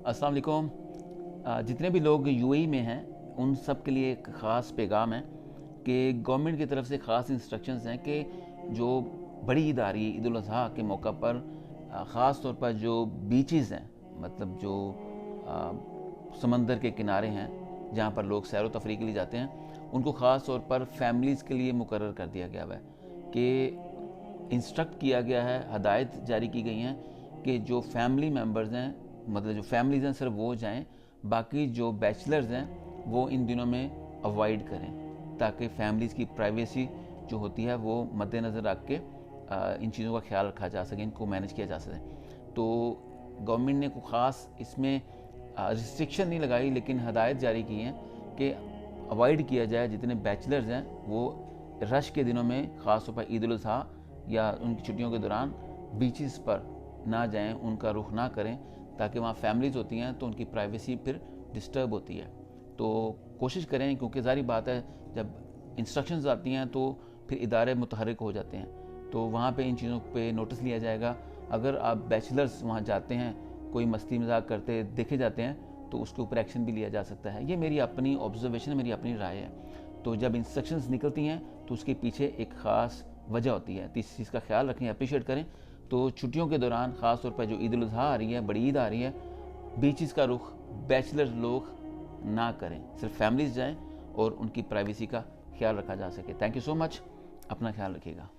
अस्सलाम वालेकुम। जितने भी लोग यूएई में हैं उन सब के लिए एक ख़ास पैगाम है कि गवर्नमेंट की तरफ से ख़ास इंस्ट्रक्शंस हैं कि जो बड़ी ईद आ रही है, ईद उल अज़हा के मौका पर ख़ास तौर पर जो बीचेस हैं, मतलब जो समंदर के किनारे हैं जहाँ पर लोग सैर व तफरीह के लिए जाते हैं, उनको ख़ास तौर पर फैमिलीज़ के लिए मुकर्रर कर दिया गया है कि इंस्ट्रक्ट किया गया है, हदायत जारी की गई हैं कि जो फैमिली मेम्बर्स हैं, मतलब जो फैमिलीज़ हैं सिर्फ वो जाएं, बाकी जो बैचलर्स हैं वो इन दिनों में अवॉइड करें, ताकि फैमिलीज़ की प्राइवेसी जो होती है वो मद्देनज़र रख के इन चीज़ों का ख्याल रखा जा सके, इनको मैनेज किया जा सके। तो गवर्नमेंट ने कोई ख़ास इसमें रिस्ट्रिक्शन नहीं लगाई, लेकिन हदायत जारी की हैं कि अवॉइड किया जाए, जितने बैचलर्स हैं वो रश के दिनों में, ख़ास तौर पर ईद उल अज़हा या उनकी छुट्टियों के दौरान बीचेस पर ना जाएं, उनका रुख ना करें, ताकि वहाँ फैमिलीज़ होती हैं तो उनकी प्राइवेसी फिर डिस्टर्ब होती है। तो कोशिश करें, क्योंकि ज़ाहिर बात है जब इंस्ट्रक्शंस आती हैं तो फिर इदारे मुतहर्रिक हो जाते हैं, तो वहाँ पे इन चीज़ों पे नोटिस लिया जाएगा। अगर आप बैचलर्स वहाँ जाते हैं, कोई मस्ती मजाक करते देखे जाते हैं, तो उसके ऊपर एक्शन भी लिया जा सकता है। ये मेरी अपनी ऑब्जर्वेशन, मेरी अपनी राय है। तो जब इंस्ट्रक्शंस निकलती हैं तो उसके पीछे एक ख़ास वजह होती है, तो इस चीज़ का ख्याल रखें, अप्रिशिएट करें। तो छुट्टियों के दौरान ख़ास तौर पर जो ईद उल अज़हा आ रही है, बड़ी ईद आ रही है, बीचेस का रुख बैचलर लोग ना करें, सिर्फ फैमिलीज़ जाएं और उनकी प्राइवेसी का ख्याल रखा जा सके। थैंक यू सो मच, अपना ख्याल रखिएगा।